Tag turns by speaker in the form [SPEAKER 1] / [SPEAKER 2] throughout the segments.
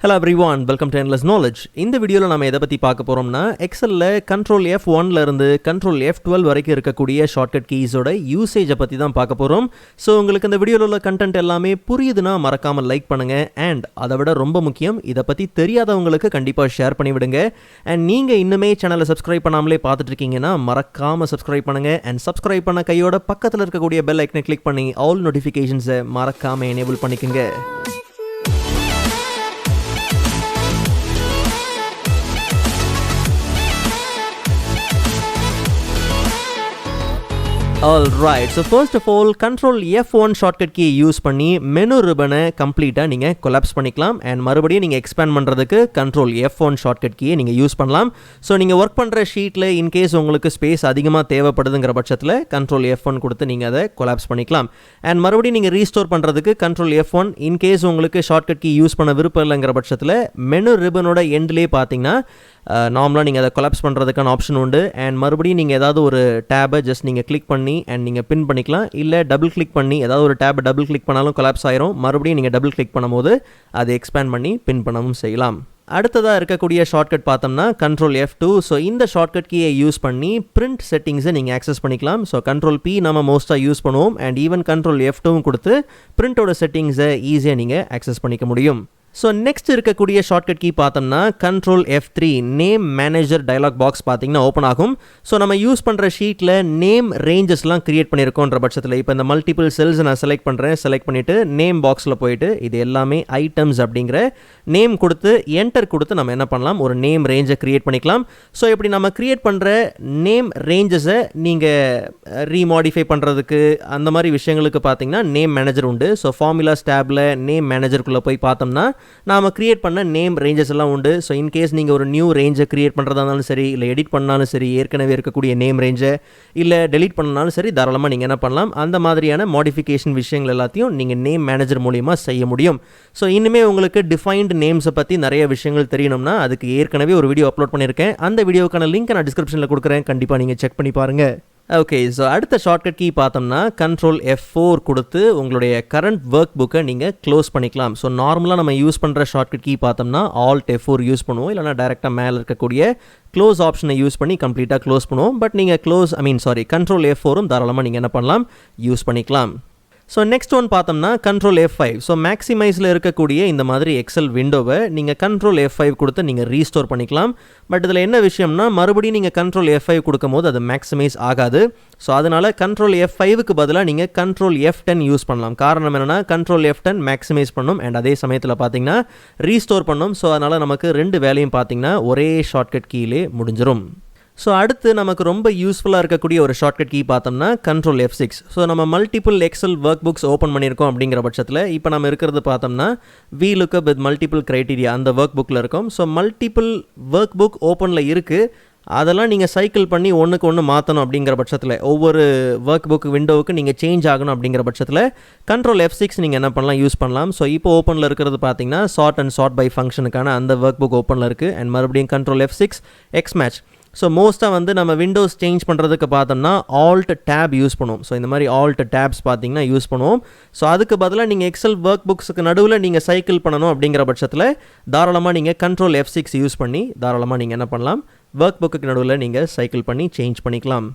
[SPEAKER 1] Hello everyone, welcome to Endless Knowledge. இந்த வீடியோல நாம எதை பத்தி பார்க்க போறோம்னா எக்ஸல்ல Ctrl F1 ல இருந்து Ctrl F12 வரைக்கும் இருக்கக்கூடிய ஷார்ட்கட் கீஸோட யூசேஜை பத்தி தான் பார்க்க போறோம். சோ உங்களுக்கு இந்த வீடியோல உள்ள கண்டென்ட் எல்லாமே புரியுதுனா மறக்காம லைக் பண்ணுங்க and அதை விட ரொம்ப முக்கியம் இத பத்தி தெரியாதவங்களுக்கு கண்டிப்பா ஷேர் பண்ணி விடுங்க. and நீங்க இன்னுமே சேனலை சப்ஸ்கிரைப் பண்ணாமலே பார்த்துட்டு இருக்கீங்கன்னா மறக்காம சப்ஸ்கிரைப் பண்ணுங்க and சப்ஸ்கிரைப் பண்ண கையோட பக்கத்துல இருக்கக்கூடிய பெல் ஐகானை கிளிக் பண்ணி ஆல் நோட்டிஃபிகேஷன்ஸை மறக்காம எனேபிள் பண்ணிக்கங்க. Alright, so first of all, Ctrl F1 shortcut key use பண்ணி menu ribbon கம்ப்ளீட்டா நீங்க collapse பண்ணிக்கலாம் and மறுபடியும் நீங்க expand பண்றதுக்கு Ctrl F1 shortcut key நீங்க யூஸ் பண்ணலாம். so நீங்க work பண்ற ஷீட்ல in case உங்களுக்கு ஸ்பேஸ் அதிகமா தேவைப்படுதுங்கற பட்சத்துல Ctrl F1 கொடுத்து நீங்க அதை collapse பண்ணிக்கலாம். and மறுபடியும் நீங்க ரீஸ்டோர் பண்றதுக்கு Ctrl F1 in case உங்களுக்கு shortcut key யூஸ் பண்ண விருப்பம் இல்லங்கற பட்சத்துல menu ribbon ஓட எண்ட்லயே பாத்தீங்கன்னா நார்மலா நீங்க அதை கொலாப்ஸ் பண்றதுக்கான ஆப்ஷன் உண்டு and மறுபடியும் நீங்க ஏதாவது ஒரு டேபை ஜஸ்ட் நீங்க கிளிக் பண்ணி and நீங்க பின் பண்ணிக்கலாம் இல்ல டபுள் கிளிக் பண்ணி ஏதாவது ஒரு டேபை டபுள் கிளிக் பண்ணாலும் கொலாப்ஸ் ஆயிரும். மறுபடியும் நீங்க டபுள் கிளிக் பண்ணும்போது அதை எக்ஸ்பேண்ட் பண்ணி பின் பண்ணவும் செய்யலாம். அடுத்ததா இருக்கக்கூடிய ஷார்ட்கட் பார்த்தோம்னா Ctrl F2. ஸோ இந்த ஷார்ட்கட் கீயை யூஸ் பண்ணி பிரிண்ட் செட்டிங்ஸை நீங்கள் ஆக்சஸ் பண்ணிக்கலாம். ஸோ Ctrl P நம்ம மோஸ்ட்டாக யூஸ் பண்ணுவோம் and ஈவன் Ctrl F2 கொடுத்து பிரிண்டோட செட்டிங்ஸை ஈஸியாக நீங்கள் ஆக்சஸ் பண்ணிக்க முடியும். ஸோ நெக்ஸ்ட் இருக்கக்கூடிய ஷார்ட்கட் கீ பார்த்தோம்னா Ctrl F3 name manager dialog box பார்த்தீங்கன்னா ஓப்பன் ஆகும். ஸோ நம்ம யூஸ் பண்ணுற ஷீட்டில் நேம் ரேஞ்சஸ்லாம் கிரியேட் பண்ணியிருக்கோன்ற பட்சத்தில் இப்போ இந்த மல்டிபிள் செல்ஸ் நான் செலக்ட் பண்ணுறேன். செலக்ட் பண்ணிவிட்டு நேம் பாக்ஸில் போயிட்டு இது எல்லாமே ஐட்டம்ஸ் அப்படிங்கிற நேம் கொடுத்து என்டர் கொடுத்து நம்ம என்ன பண்ணலாம், ஒரு நேம் ரேஞ்சை கிரியேட் பண்ணிக்கலாம். ஸோ இப்படி நம்ம கிரியேட் பண்ணுற நேம் ரேஞ்சஸை நீங்கள் ரீமாடிஃபை பண்ணுறதுக்கு அந்த மாதிரி விஷயங்களுக்கு பார்த்தீங்கன்னா நேம் மேனேஜர் உண்டு. ஸோ ஃபார்முலாஸ் டேபில் நேம் மேனேஜருக்குள்ளே போய் பார்த்தோம்னா நாம கிரியேட் பண்ண நேம் ரேஞ்சஸ் எல்லாம் உண்டு. ஸோ இன்கேஸ் நீங்கள் ஒரு நியூ ரேஞ்சை கிரியேட் பண்ணுறதா இருந்தாலும் சரி இல்லை எடிட் பண்ணாலும் சரி ஏற்கனவே இருக்கக்கூடிய நேம் ரேஞ்சை இல்லை டெலிட் பண்ணாலும் சரி தாராளமாக நீங்கள் என்ன பண்ணலாம், அந்த மாதிரியான மாடிஃபிகேஷன் விஷயங்கள் எல்லாத்தையும் நீங்கள் நேம் மேனேஜர் மூலிமா செய்ய முடியும். ஸோ இனிமேல் உங்களுக்கு டிஃபைன்டு நேம்ஸை பற்றி நிறைய விஷயங்கள் தெரியணும்னா அதுக்கு ஏற்கனவே ஒரு வீடியோ அப்லோட் பண்ணியிருக்கேன். அந்த வீடியோக்கான லிங்க் நான் டிஸ்கிரிப்ஷனில் கொடுக்குறேன், கண்டிப்பாக நீங்கள் செக் பண்ணி பாருங்கள். ஓகே, ஸோ அடுத்த ஷார்ட்கட் கீ பார்த்தோம்னா Ctrl F4 கொடுத்து உங்களுடைய கரண்ட் ஒர்க் புக்கை நீங்கள் க்ளோஸ் பண்ணிக்கலாம். ஸோ நார்மலாக நம்ம யூஸ் பண்ணுற ஷார்ட்கட் கீ பார்த்தோம்னா Alt F4 யூஸ் பண்ணுவோம், இல்லைனா டேரெக்டாக மேலே இருக்கக்கூடிய க்ளோஸ் ஆப்ஷனை யூஸ் பண்ணி கம்ப்ளீட்டாக க்ளோஸ் பண்ணுவோம். பட் நீங்கள் Ctrl F4ம் தாராளமாக நீங்கள் என்ன பண்ணலாம், யூஸ் பண்ணிக்கலாம். ஸோ நெக்ஸ்ட் ஒன் பார்த்தோம்னா Ctrl F5. ஸோ மேக்ஸிமைஸில் இருக்கக்கூடிய இந்த மாதிரி எக்ஸல் விண்டோவை நீங்கள் Ctrl F5 கொடுத்து நீங்கள் ரீஸ்டோர் பண்ணிக்கலாம். பட் இதில் என்ன விஷயம்னா மறுபடியும் நீங்கள் Ctrl F5 கொடுக்கும் போது அது மேக்ஸிமைஸ் ஆகாது. ஸோ அதனால் Ctrl F5க்கு பதிலாக நீங்கள் Ctrl F10 யூஸ் பண்ணலாம். காரணம் என்னென்னா Ctrl F10 மேக்ஸிமைஸ் பண்ணும் அண்ட் அதே சமயத்தில் பார்த்தீங்கன்னா ரீஸ்டோர் பண்ணும். ஸோ அதனால் நமக்கு ரெண்டு வேலையும் பார்த்தீங்கன்னா ஒரே ஷார்ட்கட் கீழே முடிஞ்சிடும். ஸோ அடுத்து நமக்கு ரொம்ப யூஸ்ஃபுல்லாக இருக்கக்கூடிய ஒரு ஷார்ட்கட் கீ பார்த்தோம்னா Ctrl F6. ஸோ நம்ம multiple Excel workbooks open பண்ணியிருக்கோம் அப்படிங்கிற பட்சத்தில் இப்போ நம்ம இருக்கிறது பார்த்தோம்னா VLOOKUP வித் மல்டிபிள் க்ரைட்டீரியா அந்த ஒர்க் புக்கில் இருக்கும். ஸோ மல்டிபிள் ஒர்க் புக் ஓப்பனில் இருக்குது, அதெல்லாம் நீங்கள் சைக்கிள் பண்ணி ஒன்றுக்கு ஒன்று மாற்றணும் அப்படிங்கிற பட்சத்தில் ஒவ்வொரு ஒர்க் புக் விண்டோவுக்கு நீங்கள் சேஞ்ச் ஆகணும் அப்படிங்கிற பட்சத்தில் Ctrl F6 நீங்கள் என்ன பண்ணலாம், யூஸ் பண்ணலாம். ஸோ இப்போ ஓப்பனில் இருக்கிறது பார்த்தீங்கன்னா சார்ட் பை ஃபங்க்ஷனுக்கான அந்த ஒர்க் புக் ஓப்பனில் இருக்குது அண்ட் மறுபடியும் Ctrl F6 X match. So மோஸ்ட்டாக வந்து நம்ம விண்டோஸ் சேஞ்ச் பண்ணுறதுக்கு பார்த்தோம்னா Alt Tab யூஸ் பண்ணுவோம். ஸோ இந்த மாதிரி Alt Tabs பார்த்தீங்கன்னா யூஸ் பண்ணுவோம். ஸோ அதுக்கு பதிலாக நீங்கள் எக்ஸல் ஒர்க் புக்ஸுக்கு நடுவில் நீங்கள் சைக்கிள் பண்ணணும் அப்படிங்கிற பட்சத்தில் தாராளமாக நீங்கள் Ctrl F6 யூஸ் பண்ணி தாராளமாக நீங்கள் என்ன பண்ணலாம், ஒர்க் புக்குக்கு நடுவில் நீங்கள் சைக்கிள் பண்ணி சேஞ்ச் பண்ணிக்கலாம்.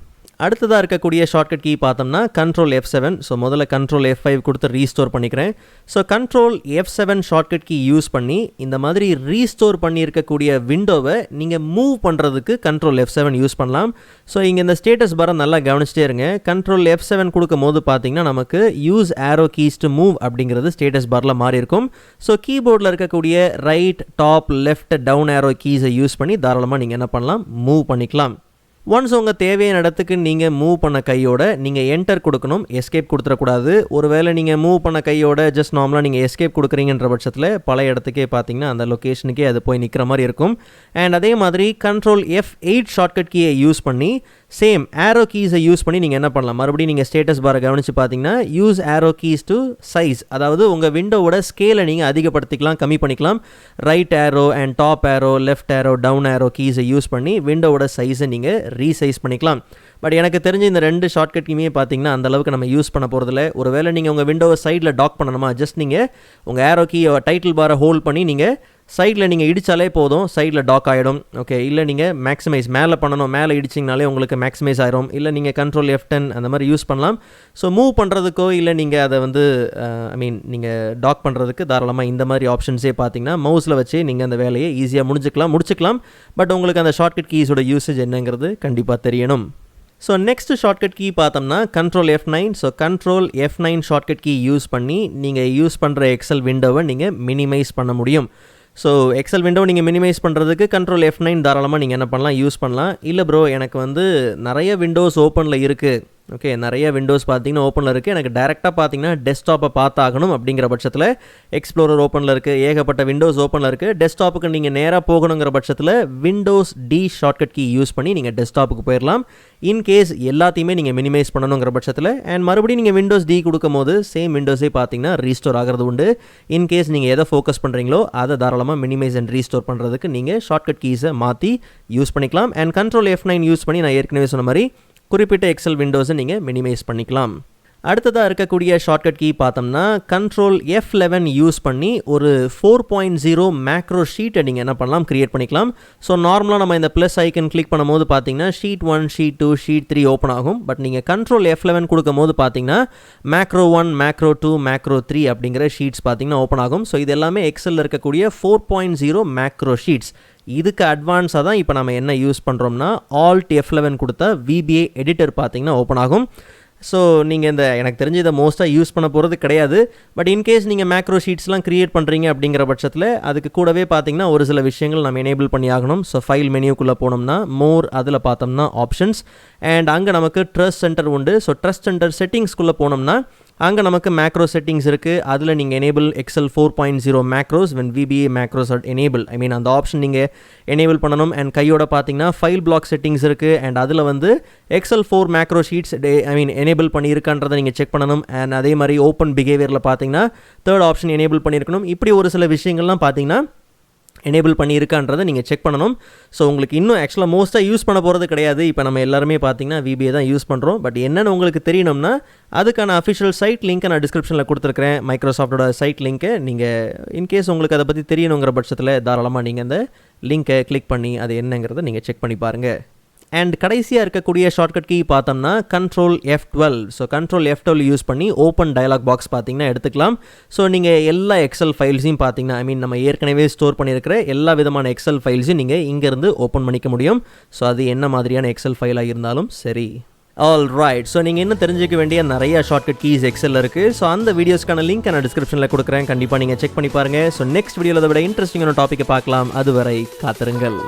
[SPEAKER 1] அடுத்ததாக இருக்கக்கூடிய ஷார்ட்கட் கீ பார்த்தோம்னா Ctrl F7. ஸோ முதல்ல Ctrl F5 கொடுத்து ரீஸ்டோர் பண்ணிக்கிறேன். So Ctrl F7 shortcut key use பண்ணி இந்த மாதிரி ரீஸ்டோர் பண்ணியிருக்கக்கூடிய விண்டோவை நீங்கள் மூவ் பண்ணுறதுக்கு Ctrl F7 யூஸ் பண்ணலாம். ஸோ இங்கே இந்த ஸ்டேட்டஸ் பாரை நல்லா கவனிச்சிட்டே இருங்க. Ctrl F7 கொடுக்கும் போது பார்த்தீங்கன்னா நமக்கு use arrow keys to move அப்படிங்கிறது ஸ்டேட்டஸ் பாரில் மாறி இருக்கும். ஸோ கீபோர்டில் இருக்கக்கூடிய right, top, left, down arrow கீஸை யூஸ் பண்ணி தாராளமாக நீங்கள் என்ன பண்ணலாம், மூவ் பண்ணிக்கலாம். ஒன்ஸ் உங்கள் தேவையான இடத்துக்கு நீங்கள் மூவ் பண்ண கையோட நீங்கள் என்டர் கொடுக்கணும், எஸ்கேப் கொடுத்துடக்கூடாது. ஒருவேளை நீங்கள் மூவ் பண்ண கையோட ஜஸ்ட் நார்மலாக நீங்கள் எஸ்கேப் கொடுக்குறீங்கன்ற பட்சத்தில் பல இடத்துக்கே பார்த்தீங்கன்னா அந்த லொக்கேஷனுக்கே அது போய் நிற்கிற மாதிரி இருக்கும். அண்ட் அதே மாதிரி Ctrl F8 ஷார்ட்கட் கீயை யூஸ் பண்ணி சேம் ஆரோ கீஸை யூஸ் பண்ணி நீங்கள் என்ன பண்ணலாம், மறுபடியும் நீங்கள் ஸ்டேட்டஸ் பாரை கவனித்து பார்த்தீங்கன்னா use arrow keys to size, அதாவது உங்கள் விண்டோவோட ஸ்கேலை நீங்கள் அதிகப்படுத்திக்கலாம், கம்மி பண்ணிக்கலாம். Right arrow and top arrow, left arrow, down arrow கீஸை யூஸ் பண்ணி விண்டோவோட சைஸை நீங்கள் ரீசைஸ் பண்ணிக்கலாம். பட் எனக்கு தெரிஞ்ச இந்த ரெண்டு ஷார்ட்கட் கீமே பார்த்தீங்கன்னா அந்த அளவுக்கு நம்ம யூஸ் பண்ண போகிறதில்ல. ஒருவேளை நீங்கள் உங்கள் விண்டோவை சைடில் டாக் பண்ணணுமா, ஜஸ்ட் நீங்கள் உங்கள் ஆரோ கீ டைட்டில் பாரை ஹோல்ட் பண்ணி நீங்கள் சைடில் நீங்கள் இடித்தாலே போதும், சைடில் டாக் ஆகிடும். ஓகே, இல்லை நீங்கள் மேக்ஸிமைஸ் மேலே பண்ணணும், மேலே இடிச்சிங்கனாலே உங்களுக்கு மேக்ஸிமைஸ் ஆகிடும். இல்லை நீங்கள் Ctrl F10 அந்த மாதிரி யூஸ் பண்ணலாம். ஸோ மூவ் பண்ணுறதுக்கோ இல்லை நீங்கள் அதை வந்து நீங்கள் டாக் பண்ணுறதுக்கு தாராளமாக இந்த மாதிரி ஆப்ஷன்ஸே பார்த்தீங்கன்னா மவுஸில் வச்சு நீங்கள் அந்த வேலையை ஈஸியாக முடிச்சுக்கலாம். பட் உங்களுக்கு அந்த ஷார்ட்கட் கீஸோட யூசேஜ் என்னங்கிறது கண்டிப்பாக தெரியணும். ஸோ நெக்ஸ்ட் ஷார்ட்கட் கீ பார்த்தோம்னா Ctrl F9. So Ctrl F9 shortcut key use பண்ணி நீங்கள் யூஸ் பண்ணுற எக்ஸல் விண்டோவை நீங்கள் மினிமைஸ் பண்ண முடியும். ஸோ எக்ஸல் விண்டோவை நீங்கள் மினிமைஸ் பண்ணுறதுக்கு Ctrl F9 தாராளமாக நீங்கள் என்ன பண்ணலாம், யூஸ் பண்ணலாம். இல்லை ப்ரோ, எனக்கு வந்து நிறைய விண்டோஸ் ஓப்பனில் இருக்குது, ஓகே, நிறைய விண்டோஸ் பார்த்தீங்கன்னா ஓப்பனில் இருக்குது, எனக்கு டேரெக்டாக பார்த்தீங்கன்னா டெஸ்க்டாப்பை பார்த்தாகணும் அப்படிங்கிற பட்சத்தில் எக்ஸ்ப்ளோரர் ஓப்பனில் இருக்குது, ஏகப்பட்ட விண்டோஸ் ஓப்பனில் இருக்குது. டெஸ்க்டாப்புக்கு நீங்கள் நேராக போகணுங்கிற பட்சத்தில் Windows D shortcut key use பண்ணி நீங்கள் டெஸ்க்டாப்புக்கு போயிடலாம். இன்கேஸ் எல்லாத்தையுமே நீங்கள் மினிமைஸ் பண்ணணுங்கிற பட்சத்தில் அண்ட் மறுபடியும் நீங்கள் விண்டோஸ் D கொடுக்கும் போது சேம் விண்டோஸே பார்த்தீங்கன்னா ரீஸ்டோர் ஆகிறது உண்டு. இன்கேஸ் நீங்கள் எதை ஃபோக்கஸ் பண்ணுறீங்களோ அதை தாராளமாக மினிமைஸ் அண்ட் ரீஸ்டோர் பண்ணுறதுக்கு நீங்கள் ஷார்ட்கட் கீஸை மாற்றி யூஸ் பண்ணிக்கலாம். அண்ட் Ctrl F9 யூஸ் பண்ணி நான் ஏற்கனவே சொன்ன மாதிரி குறிப்பிட்ட எக்ஸல் விண்டோஸை நீங்கள் மினிமைஸ் பண்ணிக்கலாம். அடுத்ததாக இருக்கக்கூடிய ஷார்ட்கட் கீ பார்த்தோம்னா Ctrl F11 யூஸ் பண்ணி ஒரு 4.0 மேக்ரோ ஷீட்டை நீங்கள் என்ன பண்ணலாம், கிரியேட் பண்ணிக்கலாம். ஸோ நார்மலாக நம்ம இந்த ப்ளஸ் ஐக்கன் கிளிக் பண்ணும்போது பார்த்தீங்கன்னா ஷீட் 1, ஷீட் 2, ஷீட் 3 ஓப்பன் ஆகும். பட் நீங்கள் Ctrl F11 கொடுக்கும் போது பார்த்தீங்கன்னா மேக்ரோ 1, மேக்ரோ 2, மேக்ரோ 3 அப்படிங்கிற ஷீட்ஸ் பார்த்தீங்கன்னா ஓப்பன் ஆகும். ஸோ இது எல்லாமே எக்ஸலில் இருக்கக்கூடிய 4.0 மேக்ரோ ஷீட்ஸ். இதுக்கு அட்வான்ஸாக தான் இப்போ நம்ம என்ன யூஸ் பண்ணுறோம்னா Alt F11 கொடுத்தா VBA எடிட்டர் பார்த்தீங்கன்னா ஓப்பன் ஆகும். ஸோ நீங்கள் இந்த எனக்கு தெரிஞ்சு இதை மோஸ்ட்டாக யூஸ் பண்ண போகிறது கிடையாது. பட் இன்கேஸ் நீங்கள் மேக்ரோ ஷீட்ஸ்லாம் க்ரியேட் பண்ணுறீங்க அப்படிங்கிற பட்சத்தில் அதுக்கு கூடவே பார்த்தீங்கன்னா ஒரு சில விஷயங்கள் நம்ம எனேபிள் பண்ணி ஆகணும். ஸோ ஃபைல் மெனியூக்குள்ளே போனோம்னா மோர், அதில் பார்த்தோம்னா ஆப்ஷன்ஸ், அண்ட் அங்கே நமக்கு ட்ரஸ்ட் சென்டர் உண்டு. ஸோ ட்ரஸ்ட் சென்டர் செட்டிங்ஸ்குள்ளே போனோம்னா அங்கே நமக்கு மேக்ரோ செட்டிங்ஸ் இருக்குது. அதில் நீங்கள் enable Excel 4.0 macros when VBA macros are enable, அந்த ஆப்ஷன் நீங்கள் எனேபிள் பண்ணணும். அண்ட் கையோட பார்த்தீங்கன்னா ஃபைல் பிளாக் செட்டிங்ஸ் இருக்குது. அண்ட் அதில் வந்து எக்ஸல் 4 மேக்ரோ ஷீட்ஸ் எனேபிள் பண்ணியிருக்கான்றதை நீங்கள் செக் பண்ணணும். அண்ட் அதே மாதிரி ஓப்பன் பிஹேவியரில் பார்த்தீங்கன்னா தேர்ட் ஆப்ஷன் எனேபிள் பண்ணியிருக்கணும். இப்படி ஒரு சில விஷயங்கள்லாம் பார்த்தீங்கன்னா எனேபிள் பண்ணியிருக்கான்றதை நீங்கள் செக் பண்ணணும். ஸோ உங்களுக்கு இன்னும் ஆக்சுவலாக மோஸ்ட்டாக யூஸ் பண்ண போகிறது கிடையாது. இப்போ நம்ம எல்லாருமே பார்த்தீங்கன்னா VBA தான் யூஸ் பண்ணுறோம். பட் என்னென்னு உங்களுக்கு தெரியணும்னா அதுக்கான அஃபிஷியல் சைட் லிங்க்கை நான் டிஸ்கிரிப்ஷனில் கொடுத்துருக்கிறேன், மைக்ரோசாஃப்டோட சைட் லிங்க்கை. நீங்கள் இன்கேஸ் உங்களுக்கு அதை பற்றி தெரியணுங்கிற பட்சத்தில் தாராளமாக நீங்கள் அந்த லிங்க்கை கிளிக் பண்ணி அது என்னங்கிறத நீங்கள் செக் பண்ணி பாருங்கள். அண்ட் கடைசியாக இருக்கக்கூடிய ஷார்ட்கட் கீ பார்த்தோம்னா Ctrl F12. So Ctrl F12 use பண்ணி ஓப்பன் டயலாக் பாக்ஸ் பார்த்தீங்கன்னா எடுத்துக்கலாம். ஸோ நீங்கள் எல்லா எக்ஸல் ஃபைல்ஸையும் பார்த்தீங்கன்னா நம்ம ஏற்கனவே ஸ்டோர் பண்ணியிருக்கிற எல்லா விதமான எக்ஸல் ஃபைல்ஸையும் நீங்கள் இங்கேருந்து ஓப்பன் பண்ணிக்க முடியும். ஸோ அது என்ன மாதிரியான எக்ஸல் ஃபைலாக இருந்தாலும் சரி. All right. ஸோ நீங்கள் இன்னும் தெரிஞ்சிக்க வேண்டிய நிறைய ஷார்ட்கட் கீஸ் எக்ஸலில் இருக்குது. ஸோ அந்த வீடியோஸ்க்கான லிங்க் நான் டிஸ்கிரிப்ஷனில் கொடுக்குறேன், கண்டிப்பாக நீங்கள் செக் பண்ணி பாருங்கள். ஸோ நெக்ஸ்ட் வீடியோவில் அதை விட இன்ட்ரெஸ்டிங்கான டாப்பிக்கை பார்க்கலாம். அதுவரை காத்திருங்கள்.